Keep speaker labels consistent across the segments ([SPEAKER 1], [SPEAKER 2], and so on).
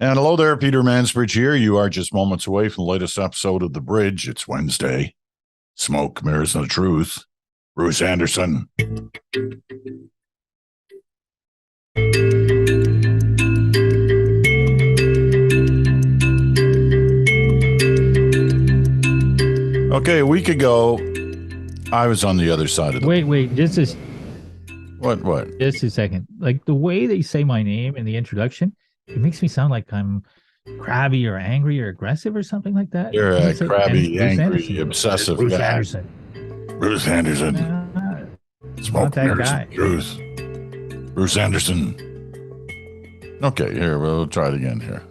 [SPEAKER 1] And hello there, Peter Mansbridge here. You are just moments away from the latest episode of The Bridge. It's Wednesday. Smoke, mirrors, and the truth. Bruce Anderson. Okay, a week ago, I was on the other side of the...
[SPEAKER 2] Wait,
[SPEAKER 1] What?
[SPEAKER 2] just a second. Like the way they say my name in the introduction, it makes me sound like I'm crabby or angry or aggressive or something like that.
[SPEAKER 1] You're
[SPEAKER 2] Can you
[SPEAKER 1] a
[SPEAKER 2] say
[SPEAKER 1] crabby,
[SPEAKER 2] Bruce
[SPEAKER 1] angry,
[SPEAKER 2] Anderson?
[SPEAKER 1] obsessive
[SPEAKER 2] Bruce
[SPEAKER 1] guy.
[SPEAKER 2] Anderson.
[SPEAKER 1] Bruce Anderson.
[SPEAKER 2] Not
[SPEAKER 1] Smoke,
[SPEAKER 2] that
[SPEAKER 1] mirrors,
[SPEAKER 2] guy.
[SPEAKER 1] and the truth. Bruce Anderson. Okay, here, we'll try it again here.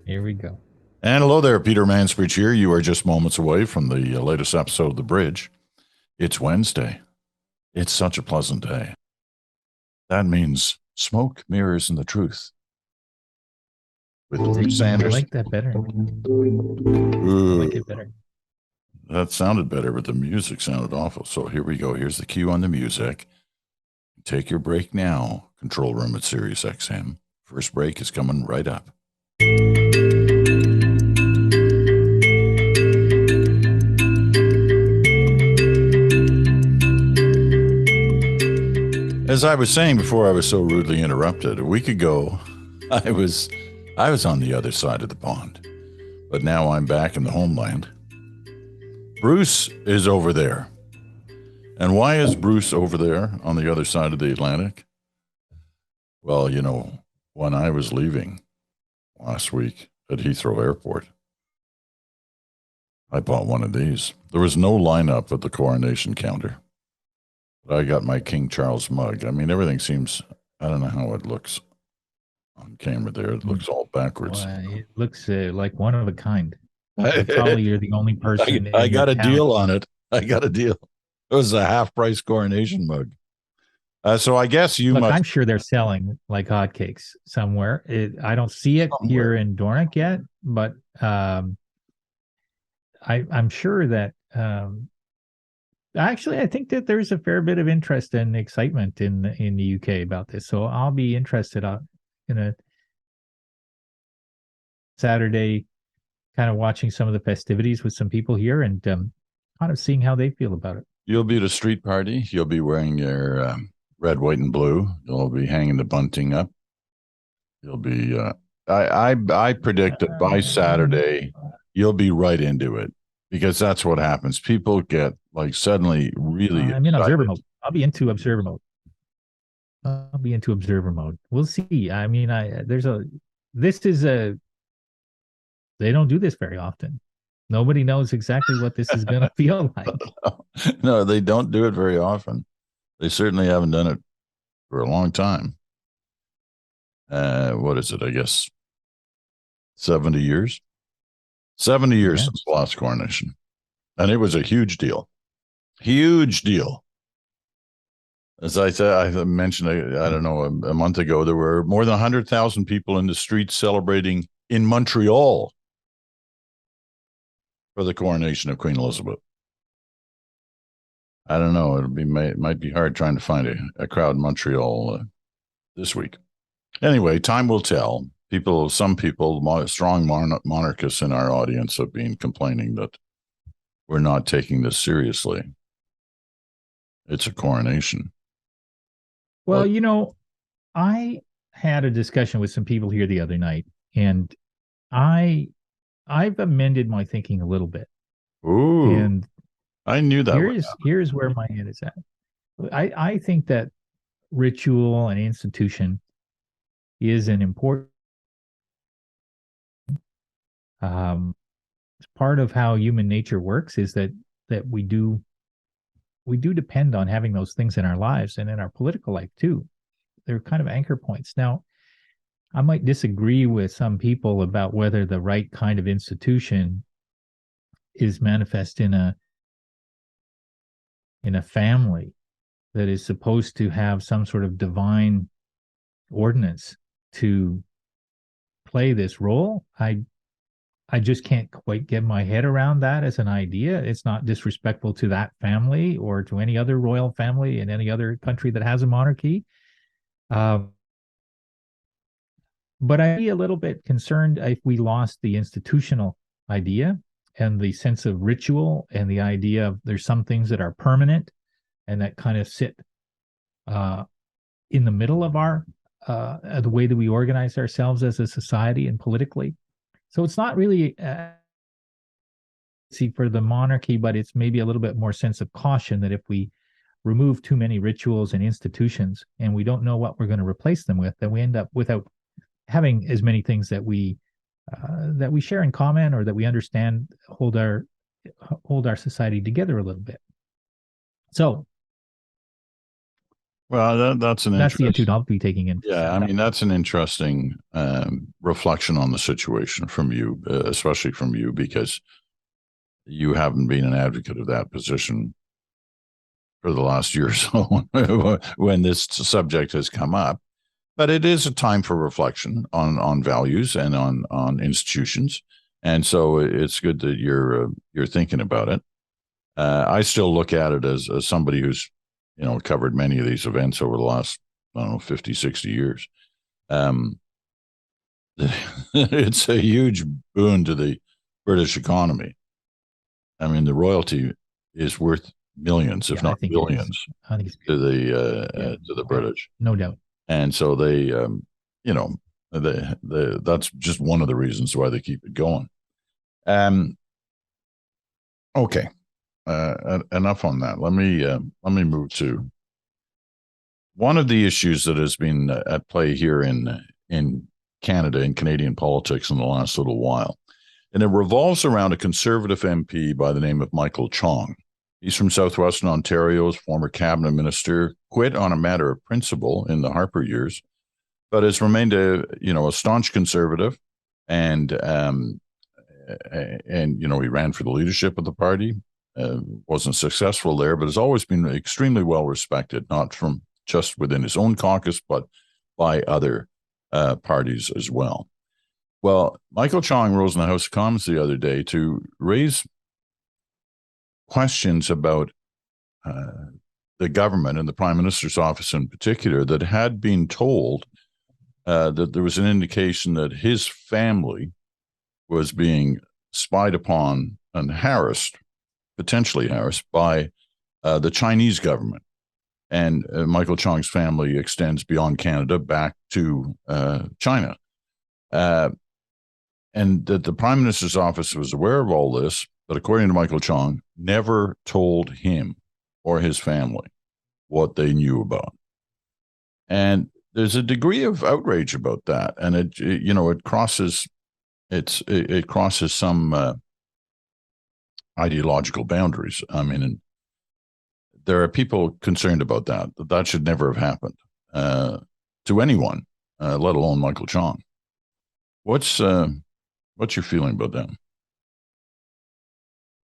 [SPEAKER 2] Here we go.
[SPEAKER 1] And hello there, Peter Mansbridge here. You are just moments away from the latest episode of The Bridge. It's Wednesday. It's such a pleasant day. That means smoke, mirrors, and the truth. With Bruce
[SPEAKER 2] I
[SPEAKER 1] Anderson.
[SPEAKER 2] like that better. I
[SPEAKER 1] Ooh,
[SPEAKER 2] like it better.
[SPEAKER 1] that sounded better, but the music sounded awful. So here we go. Here's the cue on the music. Take your break now. Control room at Sirius XM. First break is coming right up. As I was saying before I was so rudely interrupted, a week ago, I was on the other side of the pond, but now I'm back in the homeland. Bruce is over there. And why is Bruce over there on the other side of the Atlantic? Well, you know, when I was leaving last week at Heathrow Airport, I bought one of these. There was no lineup at the coronation counter. I got my King Charles mug. I mean, everything seems, I don't know how it looks on camera there. It looks all backwards.
[SPEAKER 2] Well, it looks like one of a kind. Probably you're the only person
[SPEAKER 1] I
[SPEAKER 2] in your
[SPEAKER 1] got a
[SPEAKER 2] town.
[SPEAKER 1] deal on it. I got a deal. It was a half price coronation mug. So I guess you
[SPEAKER 2] Look,
[SPEAKER 1] must.
[SPEAKER 2] I'm sure they're selling like hotcakes somewhere. I don't see it here in Dornoch yet, but I'm sure that actually I think that there's a fair bit of interest and excitement in the UK about this. So I'll be interested in a Saturday, kind of watching some of the festivities with some people here and kind of seeing how they feel about it.
[SPEAKER 1] You'll be at a street party. You'll be wearing your red, white, and blue. You'll be hanging the bunting up. You'll be. I predict that by Saturday you'll be right into it because that's what happens. People get like suddenly really.
[SPEAKER 2] I'm in observer mode. I'll be into observer mode. We'll see. I mean, they don't do this very often. Nobody knows exactly what this is going to feel like.
[SPEAKER 1] No, they don't do it very often. They certainly haven't done it for a long time. What is it? I guess 70 years. 70 years since the last coronation. And it was a huge deal. Huge deal. As I said, I mentioned, I don't know, a month ago, there were more than 100,000 people in the streets celebrating in Montreal for the coronation of Queen Elizabeth. I don't know. It might be hard trying to find a crowd in Montreal this week. Anyway, time will tell. Some people, strong monarchists in our audience have been complaining that we're not taking this seriously. It's a coronation.
[SPEAKER 2] Well, you know, I had a discussion with some people here the other night, and I've amended my thinking a little bit.
[SPEAKER 1] Ooh,
[SPEAKER 2] and
[SPEAKER 1] I knew that.
[SPEAKER 2] Here's where my head is at. I think that ritual and institution is an important part of how human nature works. Is that we do depend on having those things in our lives and in our political life too. They're kind of anchor points. Now, I might disagree with some people about whether the right kind of institution is manifest in a family that is supposed to have some sort of divine ordinance to play this role. I just can't quite get my head around that as an idea. It's not disrespectful to that family or to any other royal family in any other country that has a monarchy. But I'd be a little bit concerned if we lost the institutional idea and the sense of ritual and the idea of there's some things that are permanent and that kind of sit uh, in the middle of our the way that we organize ourselves as a society and politically. So it's not really see for the monarchy, but it's maybe a little bit more sense of caution that if we remove too many rituals and institutions and we don't know what we're going to replace them with, then we end up without having as many things that we share in common or that we understand hold our society together a little bit. So
[SPEAKER 1] Well, that's an
[SPEAKER 2] that's the attitude
[SPEAKER 1] interesting.
[SPEAKER 2] I'll be taking in.
[SPEAKER 1] Yeah, I mean that's an interesting reflection on the situation from you, especially from you, because you haven't been an advocate of that position for the last year or so when this subject has come up. But it is a time for reflection on values and on institutions, and so it's good that you're thinking about it. I still look at it as somebody who's covered many of these events over the last, I don't know, 50, 60 years. Um, it's a huge boon to the British economy. I mean, the royalty is worth millions, if
[SPEAKER 2] Yeah, I
[SPEAKER 1] not
[SPEAKER 2] think it is.
[SPEAKER 1] billions,
[SPEAKER 2] I think it's yeah,
[SPEAKER 1] to the British,
[SPEAKER 2] no doubt.
[SPEAKER 1] and so they, you know, that's just one of the reasons why they keep it going. Um, okay, enough on that. Let me move to one of the issues that has been at play here in Canada and Canadian politics in the last little while, and it revolves around a Conservative MP by the name of Michael Chong. He's from Southwestern Ontario, former cabinet minister, quit on a matter of principle in the Harper years, but has remained a staunch conservative, and he ran for the leadership of the party, wasn't successful there, but has always been extremely well respected, not from just within his own caucus, but by other parties as well. Well, Michael Chong rose in the House of Commons the other day to raise questions about the government and the Prime Minister's office in particular that had been told that there was an indication that his family was being spied upon and potentially harassed by the Chinese government. And Michael Chong's family extends beyond Canada back to China. And that the Prime Minister's office was aware of all this, but according to Michael Chong, never told him or his family what they knew about. And there's a degree of outrage about that, and it crosses some ideological boundaries. I mean, there are people concerned about that should never have happened to anyone, let alone Michael Chong. What's your feeling about that?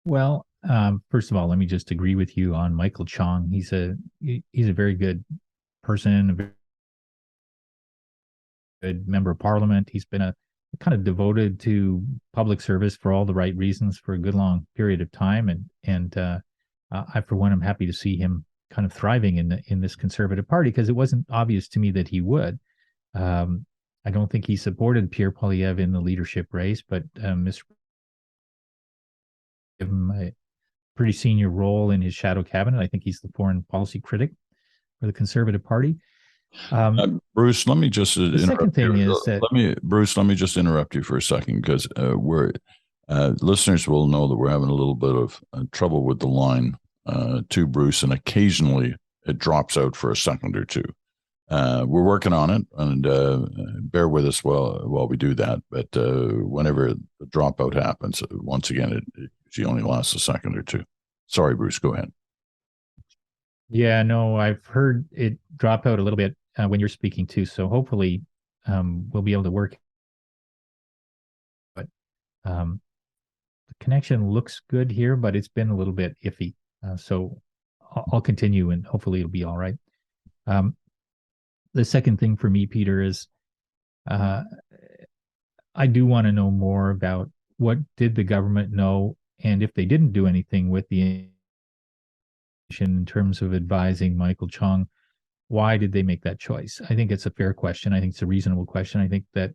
[SPEAKER 2] Well, first of all, let me just agree with you on Michael Chong. He's a very good person, a very good member of parliament. He's been a kind of devoted to public service for all the right reasons for a good long period of time, and I, for one, am happy to see him kind of thriving in this Conservative Party, because it wasn't obvious to me that he would. I don't think he supported Pierre Poilievre in the leadership race, but Mr. Give him a pretty senior role in his shadow cabinet. I think he's the foreign policy critic for the Conservative Party.
[SPEAKER 1] Bruce, let me just
[SPEAKER 2] the second thing
[SPEAKER 1] you.
[SPEAKER 2] is that
[SPEAKER 1] Bruce, let me just interrupt you for a second, because listeners will know that we're having a little bit of trouble with the line to Bruce, and occasionally it drops out for a second or two. We're working on it, and bear with us while we do that. But whenever the dropout happens, once again, it usually only lasts a second or two. Sorry, Bruce, go ahead.
[SPEAKER 2] Yeah, no, I've heard it drop out a little bit when you're speaking too. So hopefully we'll be able to work. But the connection looks good here, but it's been a little bit iffy. So I'll continue, and hopefully it'll be all right. The second thing for me, Peter, is I do want to know more about what did the government know, and if they didn't do anything with the in terms of advising Michael Chong why did they make that choice? I think it's a fair question. I think it's a reasonable question. I think that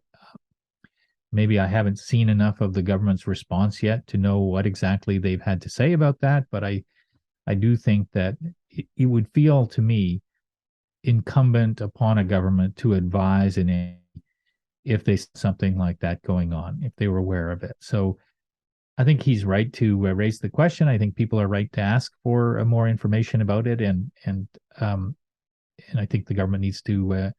[SPEAKER 2] maybe I haven't seen enough of the government's response yet to know what exactly they've had to say about that. But I do think that it would feel to me incumbent upon a government to advise in if they something like that going on, if they were aware of it. So I think he's right to raise the question. I think people are right to ask for more information about it, and I think the government needs to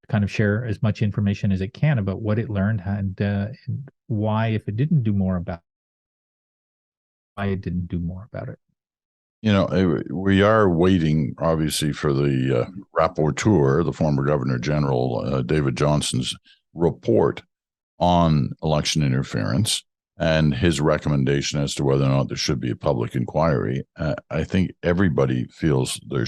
[SPEAKER 2] kind of share as much information as it can about what it learned and why, if it didn't do more about, why it didn't do more about it.
[SPEAKER 1] We are waiting, obviously, for the rapporteur, the former Governor General, David Johnson's report on election interference and his recommendation as to whether or not there should be a public inquiry. I think everybody feels there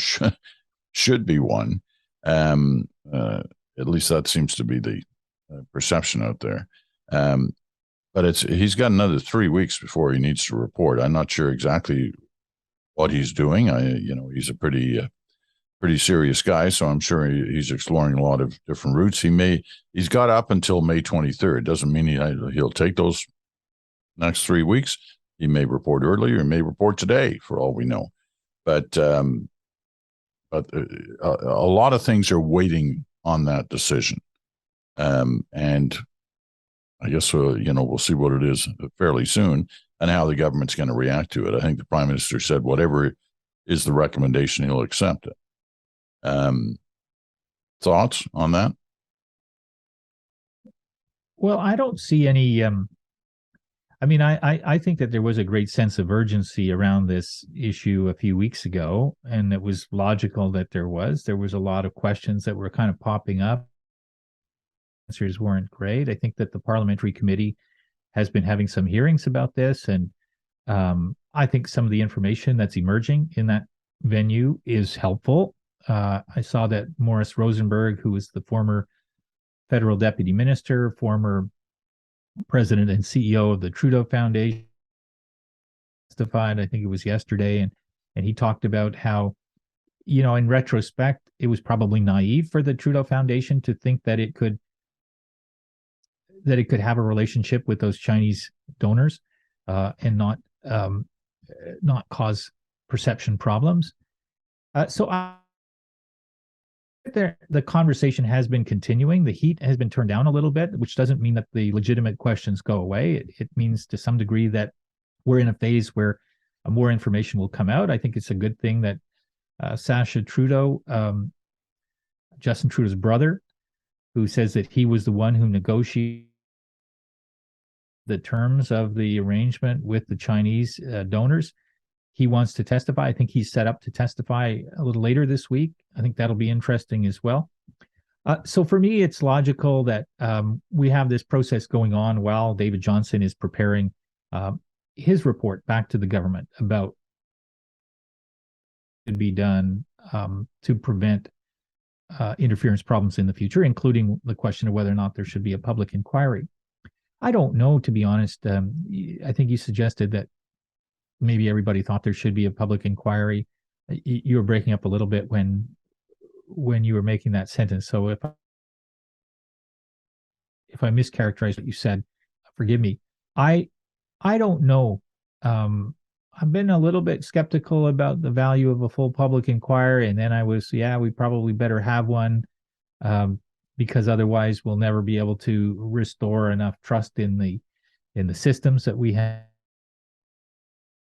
[SPEAKER 1] should be one. At least that seems to be the perception out there. But he's got another 3 weeks before he needs to report. I'm not sure exactly what he's doing. He's a pretty serious guy, so I'm sure he's exploring a lot of different routes. He's got up until May 23rd. Doesn't mean he'll take those next 3 weeks. He may report earlier, he may report today, for all we know. But a lot of things are waiting on that decision, and I guess we'll see what it is fairly soon and how the government's going to react to it. I think the Prime Minister said whatever is the recommendation, he'll accept it. Thoughts on that?
[SPEAKER 2] Well, I don't see any. I think that there was a great sense of urgency around this issue a few weeks ago, and it was logical that there was a lot of questions that were kind of popping up. Answers weren't great. I think that the parliamentary committee has been having some hearings about this, and I think some of the information that's emerging in that venue is helpful. I saw that Morris Rosenberg, who was the former federal deputy minister, former president and CEO of the Trudeau Foundation, testified, I think it was yesterday, and he talked about how, in retrospect, it was probably naive for the Trudeau Foundation to think that it could have a relationship with those Chinese donors and not cause perception problems. The conversation has been continuing. The heat has been turned down a little bit, which doesn't mean that the legitimate questions go away. It means to some degree that we're in a phase where more information will come out. I think it's a good thing that Sacha Trudeau, Justin Trudeau's brother, who says that he was the one who negotiated the terms of the arrangement with the Chinese donors. He wants to testify. I think he's set up to testify a little later this week. I think that'll be interesting as well. So for me, it's logical that we have this process going on while David Johnson is preparing his report back to the government about what could be done to prevent interference problems in the future, including the question of whether or not there should be a public inquiry. I don't know, to be honest. I think you suggested that maybe everybody thought there should be a public inquiry. You were breaking up a little bit when you were making that sentence. So if I mischaracterized what you said, forgive me. I don't know. I've been a little bit skeptical about the value of a full public inquiry, and then I was, we probably better have one because otherwise we'll never be able to restore enough trust in the systems that we have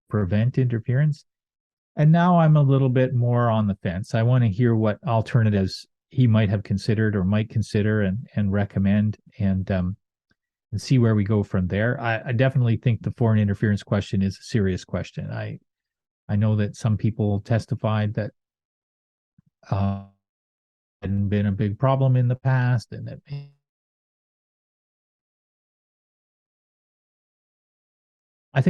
[SPEAKER 2] prevent interference. And now I'm a little bit more on the fence. I want to hear what alternatives he might have considered or might consider and recommend and see where we go from there. I definitely think the foreign interference question is a serious question. I know that some people testified that hadn't been a big problem in the past, and that I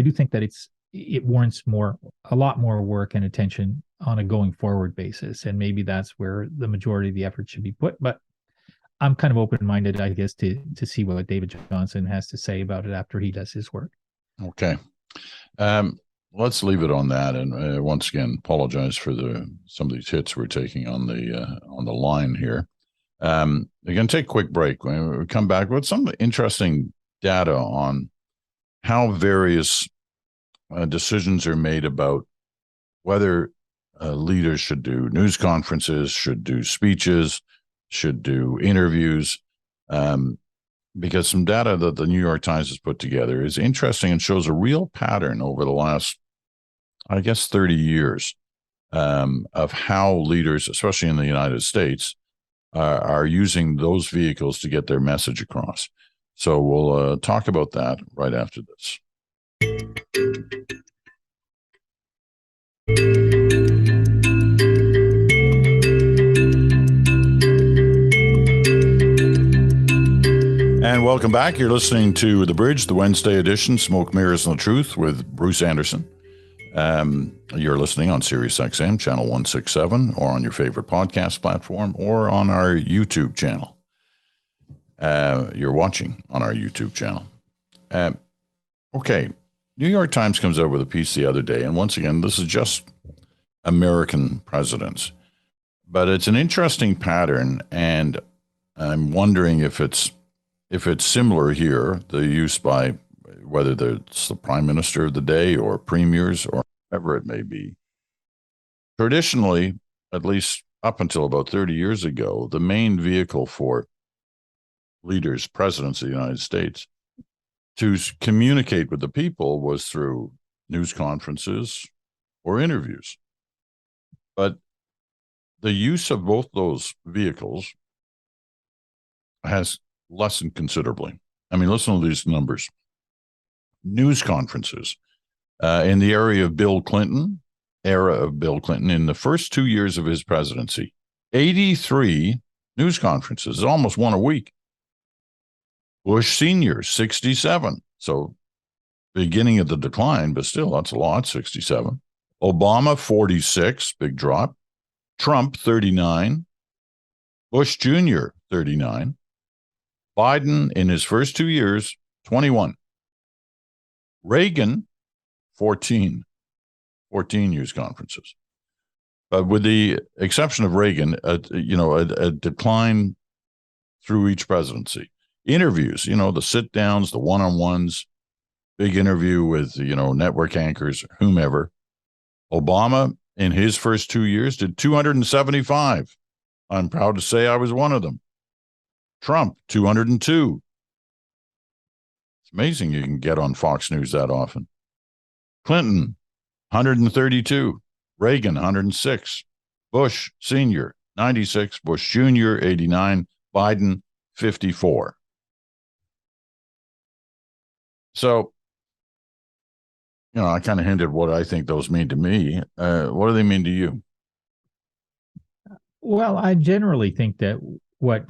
[SPEAKER 2] do think that it warrants a lot more work and attention on a going forward basis, and maybe that's where the majority of the effort should be put. But I'm kind of open-minded, I guess, to see what David Johnson has to say about it after he does his work.
[SPEAKER 1] Okay. let's leave it on that. And once again, apologize for some of these hits we're taking on the line here. We're going to take a quick break. When we come back with some interesting data on how various decisions are made about whether leaders should do news conferences, should do speeches, should do interviews. Because some data that the New York Times has put together is interesting and shows a real pattern over the last, I guess, 30 years of how leaders, especially in the United States, are using those vehicles to get their message across. So we'll talk about that right after this. And welcome back. You're listening to The Bridge, the Wednesday edition, Smoke, Mirrors, and the Truth with Bruce Anderson. You're listening on Sirius XM, channel 167, or on your favorite podcast platform, or on our YouTube channel. You're watching on our YouTube channel. Okay. New York Times comes out with a piece the other day, and once again, this is just American presidents. But it's an interesting pattern, and I'm wondering if it's similar here, the use by whether it's the prime minister of the day or premiers or whatever it may be. Traditionally, at least up until about 30 years ago, the main vehicle for leaders, presidents of the United States, to communicate with the people was through news conferences or interviews. But the use of both those vehicles has lessened considerably. I mean, listen to these numbers. News conferences in the era of Bill Clinton, in the first 2 years of his presidency, 83 news conferences, almost one a week. Bush Sr., 67. So beginning of the decline, but still, that's a lot, 67. Obama, 46, big drop. Trump, 39. Bush Jr., 39. Biden, in his first 2 years, 21. Reagan, 14 news conferences. But with the exception of Reagan, a decline through each presidency. Interviews, the sit-downs, the one-on-ones, big interview with, network anchors, whomever. Obama, in his first 2 years, did 275. I'm proud to say I was one of them. Trump, 202. It's amazing you can get on Fox News that often. Clinton, 132. Reagan, 106. Bush Sr., 96. Bush Jr., 89. Biden, 54. So, I kind of hinted what I think those mean to me. What do they mean to you?
[SPEAKER 2] Well, I generally think that what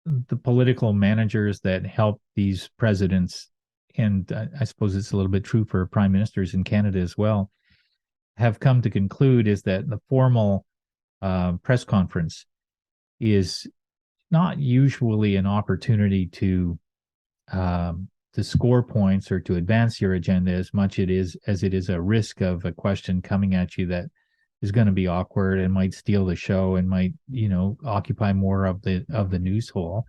[SPEAKER 2] the political managers that help these presidents, and I suppose it's a little bit true for prime ministers in Canada as well, have come to conclude is that the formal press conference is not usually an opportunity to score points or to advance your agenda as much as it is a risk of a question coming at you that is going to be awkward and might steal the show and might, occupy more of the news hole.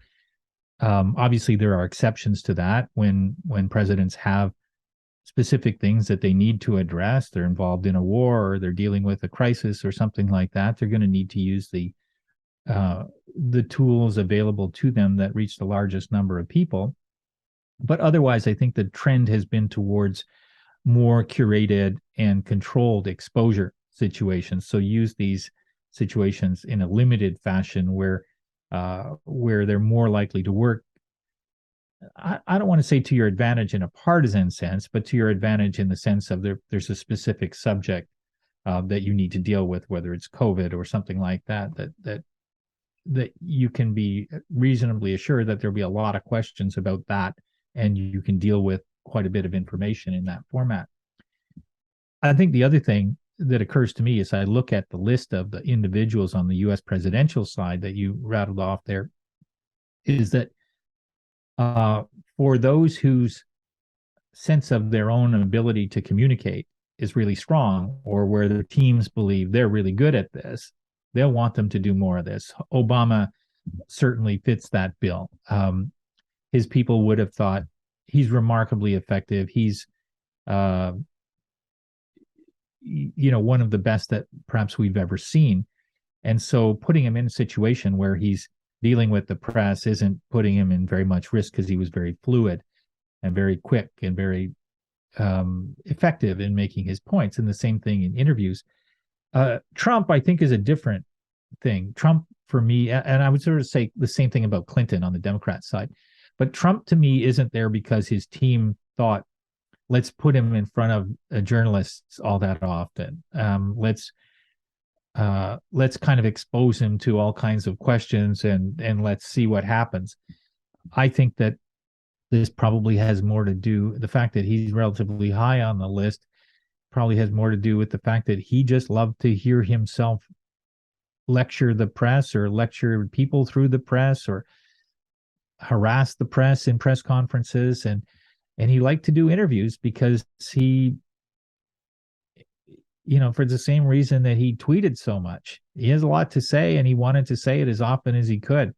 [SPEAKER 2] Obviously, there are exceptions to that when presidents have specific things that they need to address. They're involved in a war or they're dealing with a crisis or something like that. They're going to need to use the tools available to them that reach the largest number of people. But otherwise, I think the trend has been towards more curated and controlled exposure situations. So use these situations in a limited fashion where they're more likely to work. I don't want to say to your advantage in a partisan sense, but to your advantage in the sense of there's a specific subject that you need to deal with, whether it's COVID or something like that you can be reasonably assured that there'll be a lot of questions about that, and you can deal with quite a bit of information in that format. I think the other thing that occurs to me is I look at the list of the individuals on the U.S. presidential side that you rattled off there, is that for those whose sense of their own ability to communicate is really strong, or where the teams believe they're really good at this, they'll want them to do more of this. Obama certainly fits that bill. His people would have thought he's remarkably effective. He's, one of the best that perhaps we've ever seen. And so putting him in a situation where he's dealing with the press isn't putting him in very much risk, because he was very fluid and very quick and very effective in making his points. And the same thing in interviews. Trump, I think, is a different thing. Trump, for me, and I would sort of say the same thing about Clinton on the Democrat side, but Trump to me isn't there because his team thought, let's put him in front of journalists all that often. Let's kind of expose him to all kinds of questions, and let's see what happens. I think that this probably has more to do, the fact that he's relatively high on the list probably has more to do with the fact that he just loved to hear himself lecture the press, or lecture people through the press, or harass the press in press conferences. And he liked to do interviews because he, for the same reason that he tweeted so much. He has a lot to say, and he wanted to say it as often as he could.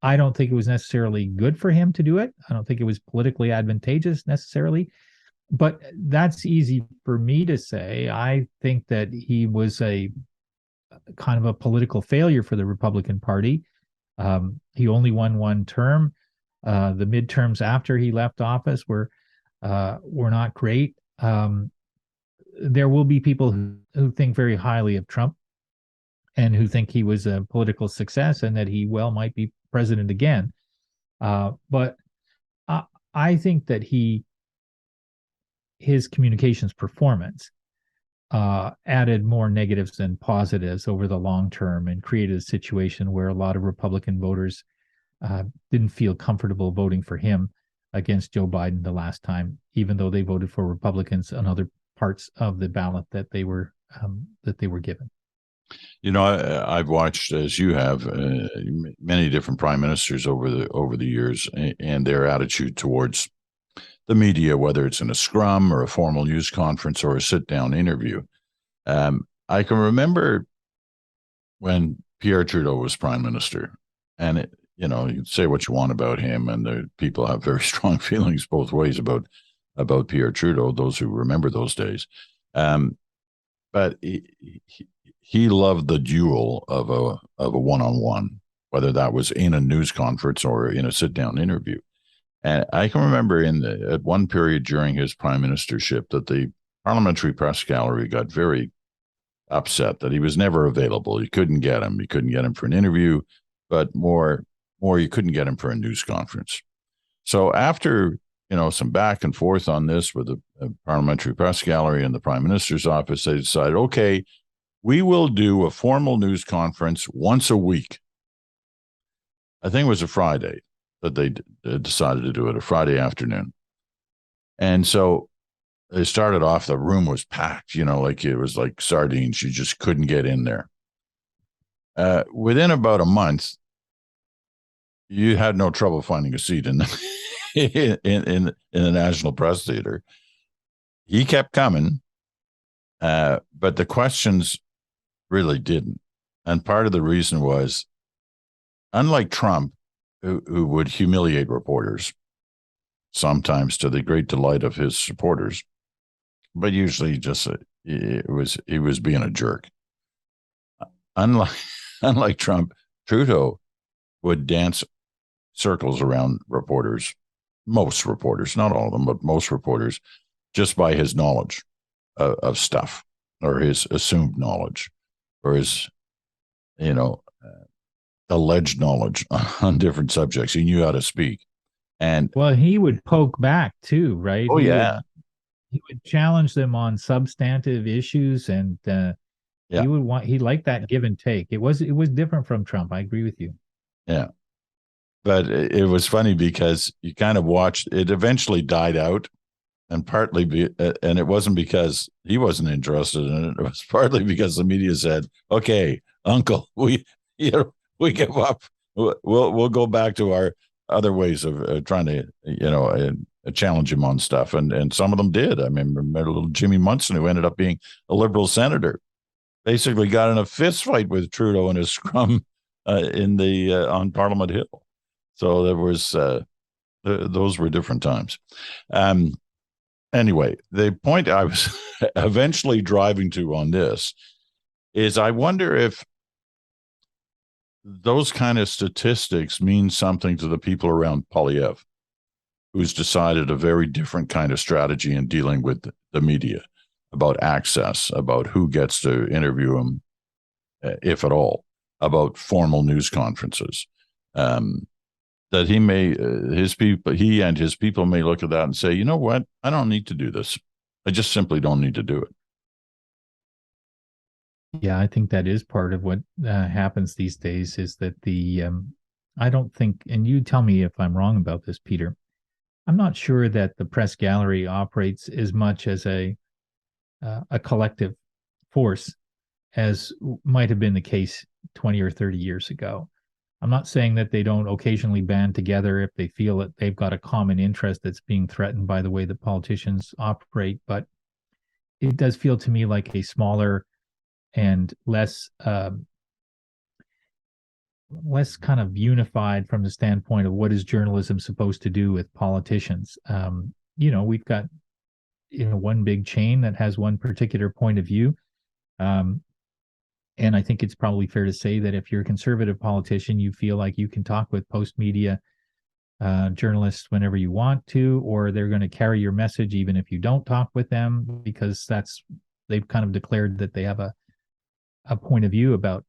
[SPEAKER 2] I don't think it was necessarily good for him to do it. I don't think it was politically advantageous necessarily, but that's easy for me to say. I think that he was a kind of a political failure for the Republican Party. He only won one term. The midterms after he left office were not great. There will be people who think very highly of Trump, and who think he was a political success, and that he might be president again. But I think that his communications performance added more negatives than positives over the long term, and created a situation where a lot of Republican voters didn't feel comfortable voting for him against Joe Biden the last time, even though they voted for Republicans on other parts of the ballot that they were given.
[SPEAKER 1] I've watched, as you have, many different prime ministers over the years, and their attitude towards the media, whether it's in a scrum or a formal news conference or a sit-down interview. I can remember when Pierre Trudeau was prime minister, and you can say what you want about him, and the people have very strong feelings both ways about Pierre Trudeau, those who remember those days. But he loved the duel of a one-on-one, whether that was in a news conference or in a sit-down interview. And I can remember at one period during his prime ministership that the parliamentary press gallery got very upset that he was never available. You couldn't get him. You couldn't get him for an interview, but more, you couldn't get him for a news conference. So after some back and forth on this with the parliamentary press gallery and the prime minister's office, they decided, okay, we will do a formal news conference once a week. I think it was a Friday that they decided to do it, a Friday afternoon. And so they started off, the room was packed, like it was like sardines. You just couldn't get in there. Within about a month, you had no trouble finding a seat in the in the National Press Theater. He kept coming, but the questions really didn't. And part of the reason was, unlike Trump, who would humiliate reporters, sometimes to the great delight of his supporters, but usually just he was being a jerk. Unlike Trump, Trudeau would dance circles around reporters, most reporters, not all of them, but most reporters, just by his knowledge of stuff, or his assumed knowledge, or his, alleged knowledge on different subjects. He knew how to speak. And
[SPEAKER 2] he would poke back too, right?
[SPEAKER 1] Oh, yeah.
[SPEAKER 2] He would challenge them on substantive issues, and he liked that give and take. It was different from Trump. I agree with you.
[SPEAKER 1] Yeah. But it was funny because you kind of watched it. Eventually died out, and and it wasn't because he wasn't interested in it. It was partly because the media said, "Okay, Uncle, we give up. We'll go back to our other ways of trying to challenge him on stuff, and some of them did. I mean, remember little Jimmy Munson, who ended up being a Liberal senator, basically got in a fist fight with Trudeau in his scrum in the on Parliament Hill. So there was those were different times. Um, anyway, the point I was eventually driving to on this is I wonder if those kind of statistics mean something to the people around Polyev, who's decided a very different kind of strategy in dealing with the media, about access, about who gets to interview him, if at all, about formal news conferences. That he may, he and his people may look at that and say, you know what, I don't need to do this. I just simply don't need to do it.
[SPEAKER 2] Yeah, I think that is part of what happens these days is that I don't think, and you tell me if I'm wrong about this, Peter, I'm not sure that the press gallery operates as much as a collective force as might have been the case 20 or 30 years ago. I'm not saying that they don't occasionally band together if they feel that they've got a common interest that's being threatened by the way that politicians operate, but it does feel to me like a smaller and less kind of unified from the standpoint of what is journalism supposed to do with politicians. We've got one big chain that has one particular point of view. And I think it's probably fair to say that if you're a conservative politician, you feel like you can talk with post-media journalists whenever you want to, or they're going to carry your message even if you don't talk with them, because they've kind of declared that they have a point of view about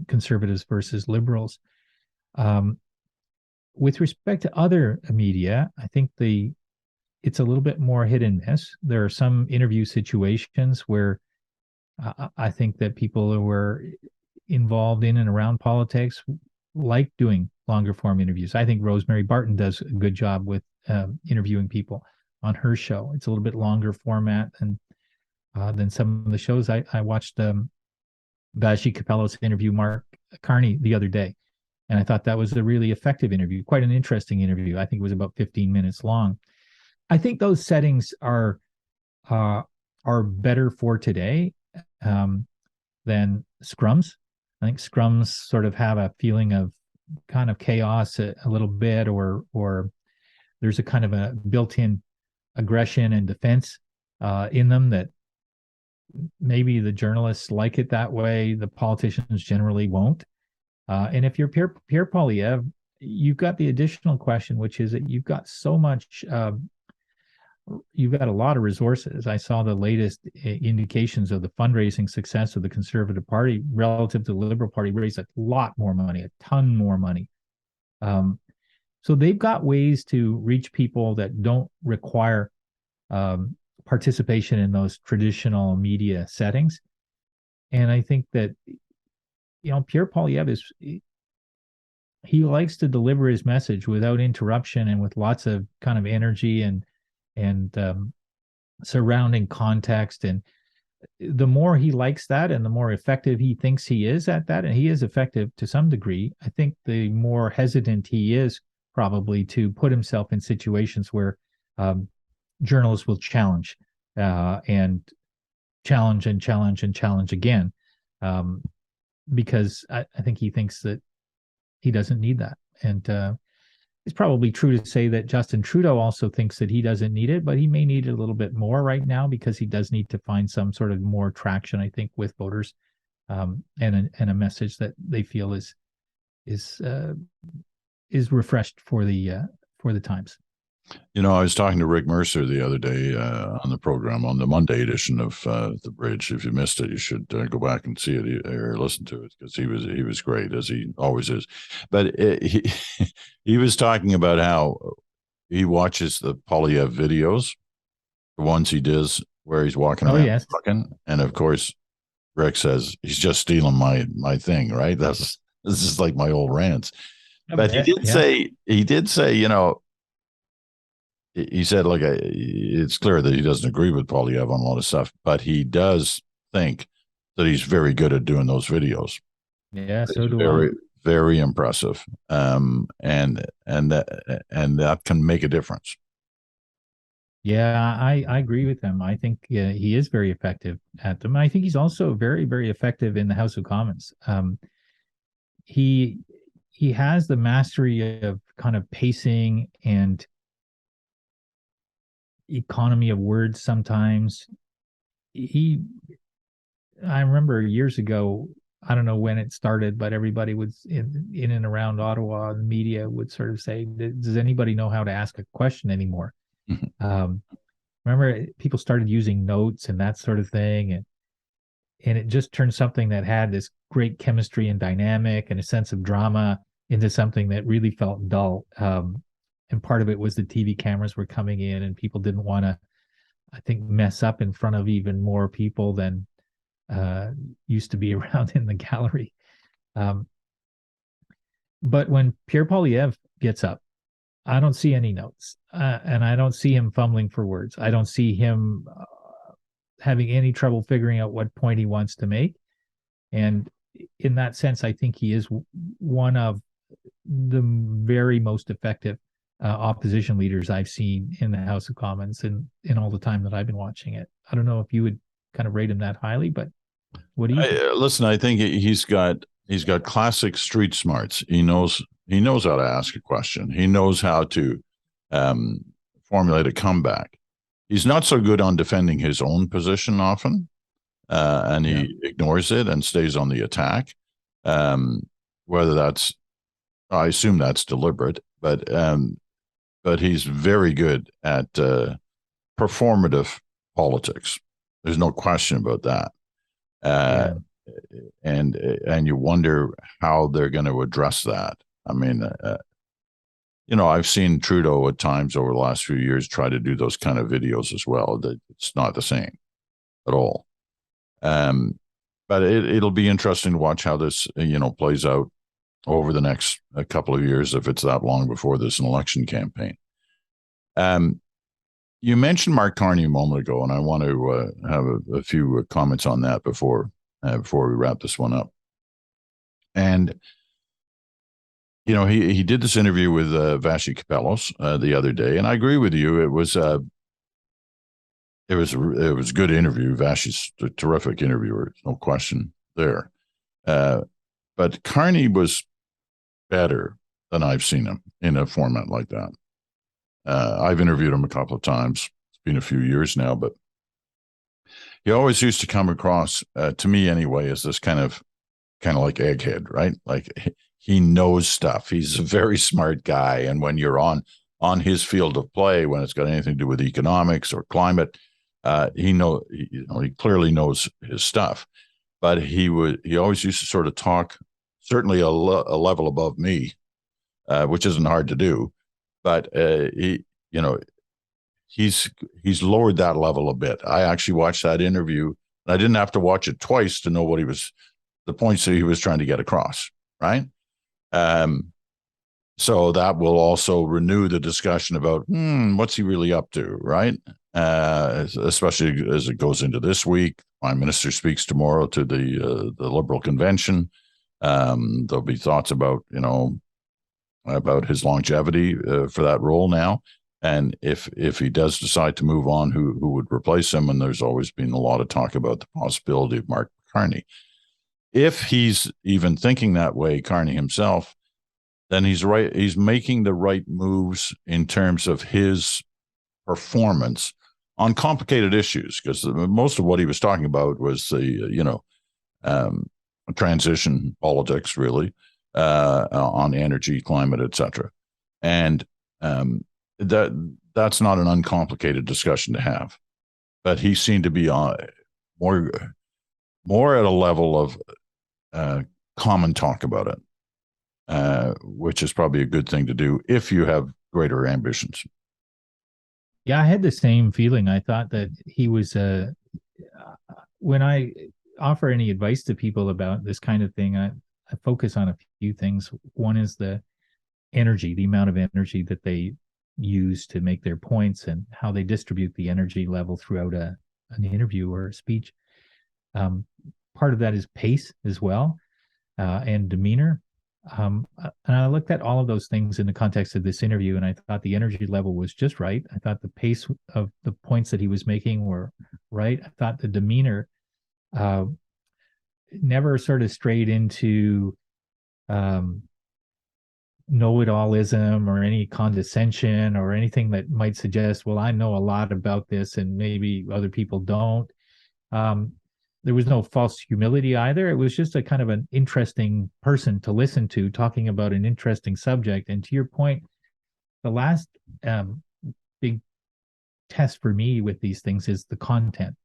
[SPEAKER 2] conservatives versus liberals. With respect to other media, I think it's a little bit more hit and miss. There are some interview situations where I think that people who are involved in and around politics like doing longer form interviews. I think Rosemary Barton does a good job with interviewing people on her show. It's a little bit longer format than some of the shows. I watched Vashi Capello's interview Mark Carney the other day, and I thought that was a really effective interview, quite an interesting interview. I think it was about 15 minutes long. I think those settings are better for today than scrums. I think scrums sort of have a feeling of kind of chaos a little bit, or there's a kind of a built-in aggression and defense in them that maybe the journalists like it that way. The politicians generally won't. And if you're Pierre Poilievre, you've got the additional question, which is that you've got so much you've got a lot of resources. I saw the latest indications of the fundraising success of the Conservative Party relative to the Liberal Party raised a lot more money, a ton more money. So they've got ways to reach people that don't require participation in those traditional media settings. And I think that, Pierre Poilievre he likes to deliver his message without interruption and with lots of kind of energy and surrounding context. And the more he likes that and the more effective he thinks he is at that, and he is effective to some degree, I think the more hesitant he is probably to put himself in situations where journalists will challenge and challenge and challenge and challenge again, because I think he thinks that he doesn't need that. And it's probably true to say that Justin Trudeau also thinks that he doesn't need it, but he may need it a little bit more right now because he does need to find some sort of more traction, I think, with voters, and a message that they feel is refreshed for the times.
[SPEAKER 1] I was talking to Rick Mercer the other day on the program, on the Monday edition of The Bridge. If you missed it, you should go back and see it or listen to it, because he was great, as he always is. But he was talking about how he watches the Poilievre videos, the ones he does where he's walking around,
[SPEAKER 2] yes,
[SPEAKER 1] talking, and of course, Rick says he's just stealing my thing, right? This is like my old rants. But he did say, he said, look, it's clear that he doesn't agree with Poilievre on a lot of stuff, but he does think that he's very good at doing those videos.
[SPEAKER 2] Yeah, so do
[SPEAKER 1] very,
[SPEAKER 2] I.
[SPEAKER 1] very impressive, and that can make a difference.
[SPEAKER 2] Yeah, I agree with him. I think he is very effective at them. I think he's also very, very effective in the House of Commons. He he has the mastery of kind of pacing and economy of words sometimes. He I remember years ago, I don't know when it started, but everybody would in and around Ottawa, the media would sort of say, "Does anybody know how to ask a question anymore?" Um, remember, people started using notes and that sort of thing, and it just turned something that had this great chemistry and dynamic and a sense of drama into something that really felt dull. And part of it was the TV cameras were coming in, and people didn't want to, I think, mess up in front of even more people than uh, used to be around in the gallery. Um, but when Pierre Polyev gets up, I don't see any notes, and I don't see him fumbling for words. I don't see him having any trouble figuring out what point he wants to make. And in that sense, I think he is one of the very most effective opposition leaders I've seen in the House of Commons in all the time that I've been watching it. I don't know if you would kind of rate him that highly, but what do you think?
[SPEAKER 1] Listen, I think he's got classic street smarts. He knows how to ask a question. He knows how to um, formulate a comeback. He's not so good on defending his own position often, and
[SPEAKER 2] Yeah.
[SPEAKER 1] he ignores it and stays on the attack. Um, whether that's, I assume that's deliberate, but he's very good at performative politics. There's no question about that. Uh,
[SPEAKER 2] Yeah.
[SPEAKER 1] and you wonder how they're going to address that. I mean, I've seen Trudeau at times over the last few years try to do those kind of videos as well. That it's not the same at all. Um, but it'll be interesting to watch how this plays out over the next couple of years, if it's that long before this an election campaign. Um, you mentioned Mark Carney a moment ago, and I want to have a few comments on that before we wrap this one up. And he did this interview with Vassy Kapelos the other day, and I agree with you. It was a good interview. Vassy's a terrific interviewer, no question there. But Carney was better than I've seen him in a format like that. I've interviewed him a couple of times. It's been a few years now, but he always used to come across, to me anyway, as this kind of like egghead, right? Like he knows stuff. He's a very smart guy, and when you're on his field of play, when it's got anything to do with economics or climate, he clearly knows his stuff. But he always used to sort of talk, certainly a level above me, which isn't hard to do. But he's lowered that level a bit. I actually watched that interview, and I didn't have to watch it twice to know the points that he was trying to get across, right? Um, so that will also renew the discussion about what's he really up to, right? Especially as it goes into this week. Prime Minister speaks tomorrow to the Liberal convention. There'll be thoughts about his longevity for that role now, and if he does decide to move on, who would replace him? And there's always been a lot of talk about the possibility of Mark Carney. If he's even thinking that way, Carney himself, then he's right. He's making the right moves in terms of his performance on complicated issues, because most of what he was talking about was the transition politics, really, on energy, climate, etc. And that's not an uncomplicated discussion to have. But he seemed to be more at a level of common talk about it, which is probably a good thing to do if you have greater ambitions.
[SPEAKER 2] Yeah, I had the same feeling. I thought that he was when I offer any advice to people about this kind of thing, I focus on a few things. One is the energy, the amount of energy that they use to make their points, and how they distribute the energy level throughout an interview or a speech. Um, Part of that is pace as well, and demeanor. And I looked at all of those things in the context of this interview, and I thought the energy level was just right. I thought the pace of the points that he was making were right. I thought the demeanor uh, never sort of strayed into um, know-it-allism or any condescension or anything that might suggest, well, I know a lot about this and maybe other people don't. Um, there was no false humility either. It was just a kind of an interesting person to listen to talking about an interesting subject. And to your point, the last big test for me with these things is the content.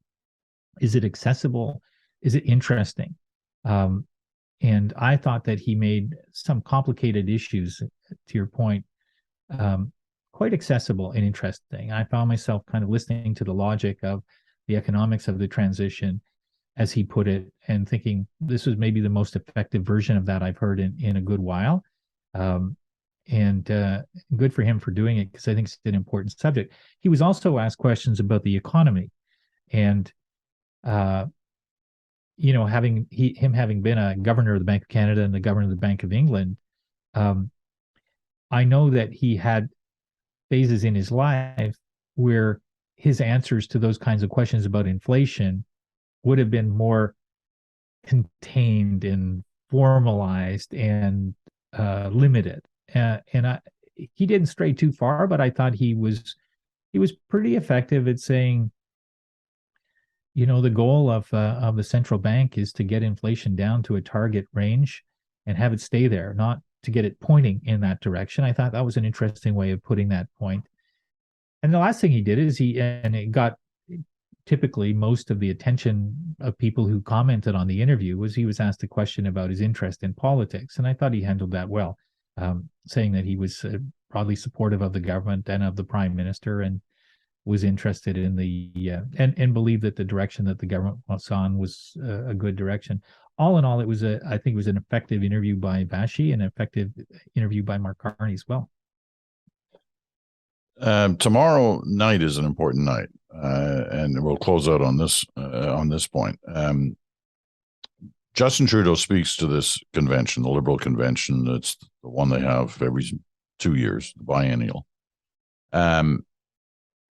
[SPEAKER 2] Is it accessible? Is it interesting? Um, and I thought that he made some complicated issues, to your point, um, quite accessible and interesting. I found myself kind of listening to the logic of the economics of the transition, as he put it, and thinking this was maybe the most effective version of that I've heard in a good while. Um, and good for him for doing it, because I think it's an important subject. He was also asked questions about the economy, and uh, him having been a governor of the Bank of Canada and the governor of the Bank of England, um, I know that he had phases in his life where his answers to those kinds of questions about inflation would have been more contained and formalized and limited. He didn't stray too far, but I thought he was pretty effective at saying, the goal of the central bank is to get inflation down to a target range and have it stay there, not to get it pointing in that direction. I thought that was an interesting way of putting that point. And the last thing he did is and it got typically most of the attention of people who commented on the interview, was he was asked a question about his interest in politics. And I thought he handled that well, saying that he was broadly supportive of the government and of the prime minister, and was interested in and believed that the direction that the government was on was a good direction. All in all, I think it was an effective interview by Vashi, and an effective interview by Mark Carney as well.
[SPEAKER 1] Tomorrow night is an important night, and we'll close out on this point. Justin Trudeau speaks to this convention, the Liberal convention. It's the one they have every 2 years, the biennial.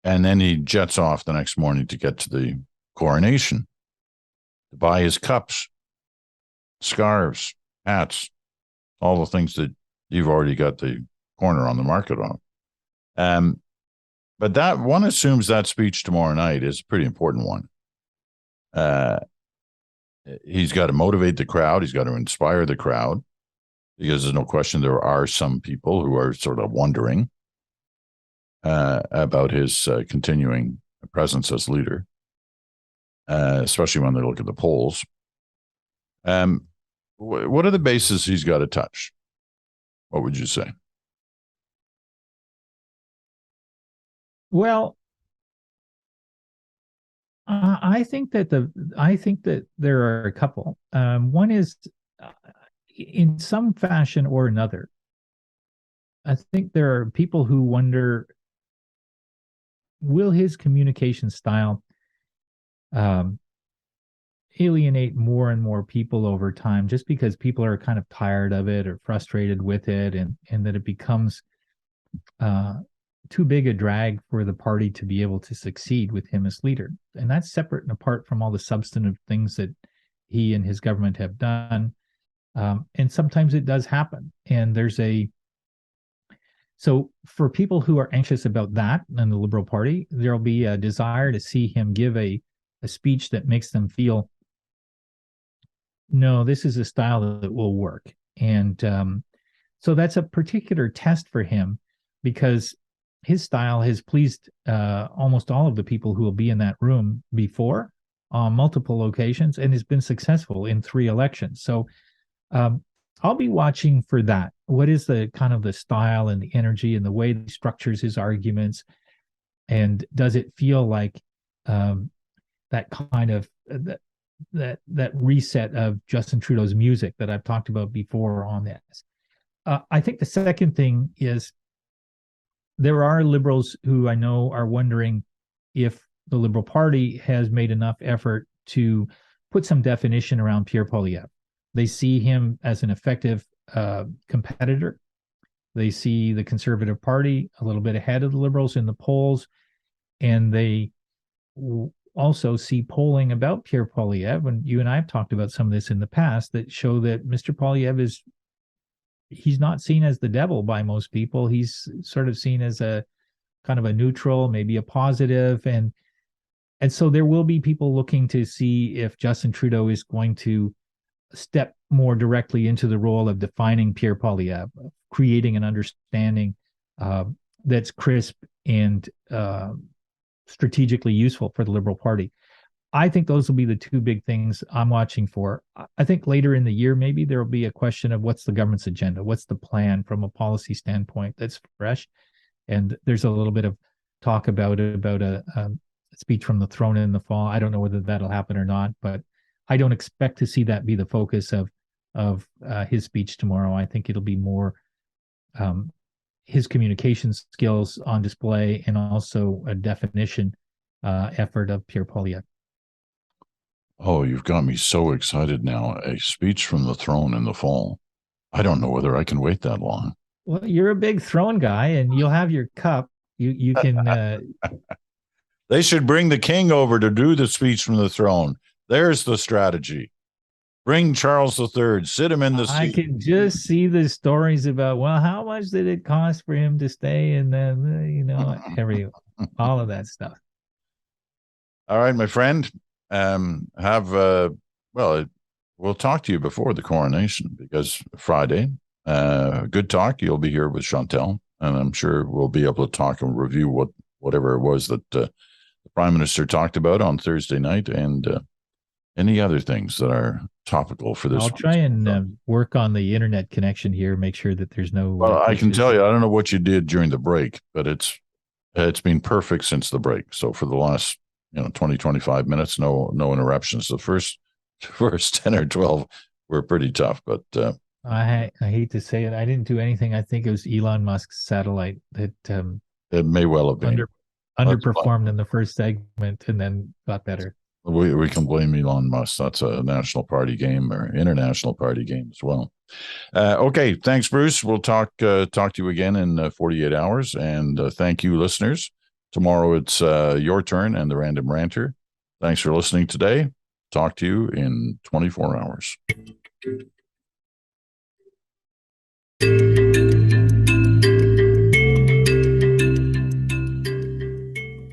[SPEAKER 1] And then he jets off the next morning to get to the coronation, to buy his cups, scarves, hats, all the things that you've already got the corner on the market on. But that one assumes that speech tomorrow night is a pretty important one. He's got to motivate the crowd. He's got to inspire the crowd, because there's no question there are some people who are sort of wondering about his continuing presence as leader, especially when they look at the polls. What are the bases he's got to touch? What would you say?
[SPEAKER 2] Well, I think that there are a couple. One is, in some fashion or another, I think there are people who wonder, will his communication style alienate more and more people over time, just because people are kind of tired of it or frustrated with it, and that it becomes too big a drag for the party to be able to succeed with him as leader. And that's separate and apart from all the substantive things that he and his government have done. And sometimes it does happen. And so for people who are anxious about that in the Liberal Party, there'll be a desire to see him give a speech that makes them feel, no, this is a style that will work. And so that's a particular test for him, because his style has pleased almost all of the people who will be in that room before on multiple occasions, and has been successful in 3 elections. So I'll be watching for that. What is the kind of the style and the energy and the way he structures his arguments? And does it feel like that kind of that reset of Justin Trudeau's music that I've talked about before on this? I think the second thing is, there are Liberals who I know are wondering if the Liberal Party has made enough effort to put some definition around Pierre Poilievre. They see him as an effective competitor. They see the Conservative Party a little bit ahead of the Liberals in the polls, and they also see polling about Pierre Poilievre, and you and I have talked about some of this in the past, that show that Mr. Poilievre he's not seen as the devil by most people. He's sort of seen as a kind of a neutral, maybe a positive, and so there will be people looking to see if Justin Trudeau is going to step more directly into the role of defining Pierre Poilievre, creating an understanding that's crisp and strategically useful for the Liberal Party. I think those will be the two big things I'm watching for. I think later in the year, maybe there will be a question of what's the government's agenda, what's the plan from a policy standpoint that's fresh. And there's a little bit of talk about a speech from the throne in the fall. I don't know whether that'll happen or not, but I don't expect to see that be the focus of his speech tomorrow. I think it'll be more his communication skills on display, and also a definition effort of Pierre Poilievre.
[SPEAKER 1] Oh, you've got me so excited now. A speech from the throne in the fall. I don't know whether I can wait that long.
[SPEAKER 2] Well, you're a big throne guy, and you'll have your cup. You can.
[SPEAKER 1] They should bring the king over to do the speech from the throne. There's the strategy. Bring Charles III, sit him in the seat.
[SPEAKER 2] I can just see the stories about, well, how much did it cost for him to stay? And then, all of that stuff.
[SPEAKER 1] All right, my friend. We'll talk to you before the coronation, because Friday, good talk. You'll be here with Chantal, and I'm sure we'll be able to talk and review whatever it was that the Prime Minister talked about on Thursday night, and any other things that are topical for this.
[SPEAKER 2] I'll try and work on the internet connection here, make sure that there's no.
[SPEAKER 1] Well, I can tell you, I don't know what you did during the break, but it's been perfect since the break. So for the last 20, 25 minutes, no interruptions. The first 10 or 12 were pretty tough, but
[SPEAKER 2] I hate to say it, I didn't do anything. I think it was Elon Musk's satellite that
[SPEAKER 1] it may well have been
[SPEAKER 2] underperformed in the first segment and then got better.
[SPEAKER 1] We can blame Elon Musk. That's a national party game or international party game as well. Okay, thanks, Bruce. We'll talk to you again in 48 hours, and thank you, listeners. Tomorrow it's your turn and the Random Ranter. Thanks for listening today. Talk to you in 24 hours.